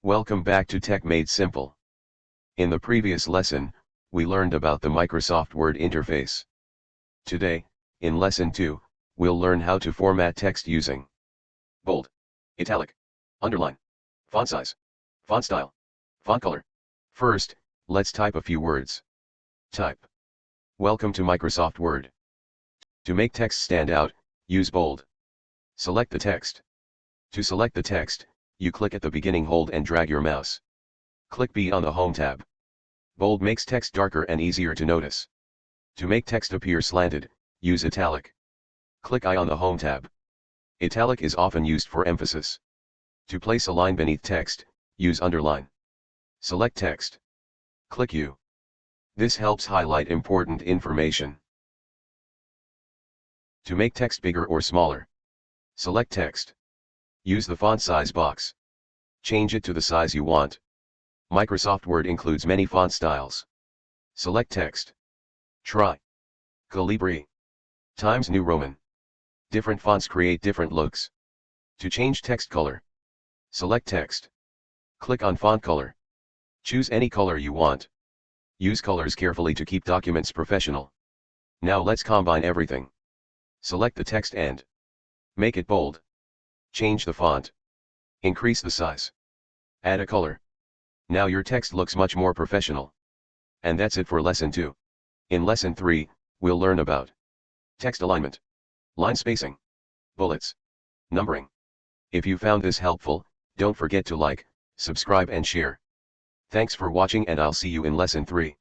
Welcome back to Tech Made Simple. In the previous lesson, we learned about the Microsoft Word interface. Today, in Lesson 2, we'll learn how to format text using bold, italic, underline, font size, font style, font color. First, let's type a few words. Type. Welcome to Microsoft Word. To make text stand out, use bold. Select the text. To select the text, you click at the beginning, hold and drag your mouse. Click B on the Home tab. Bold makes text darker and easier to notice. To make text appear slanted, use italic. Click I on the Home tab. Italic is often used for emphasis. To place a line beneath text, use underline. Select text. Click U. This helps highlight important information. To make text bigger or smaller, select text. Use the font size box. Change it to the size you want. Microsoft Word includes many font styles. Select text. Try. Calibri. Times New Roman. Different fonts create different looks. To change text color, select text. Click on font color. Choose any color you want. Use colors carefully to keep documents professional. Now let's combine everything. Select the text and make it bold. Change the font. Increase the size. Add a color. Now your text looks much more professional. And that's it for Lesson 2. In Lesson 3, we'll learn about text alignment, line spacing, bullets, numbering. If you found this helpful, don't forget to like, subscribe and share. Thanks for watching and I'll see you in Lesson 3.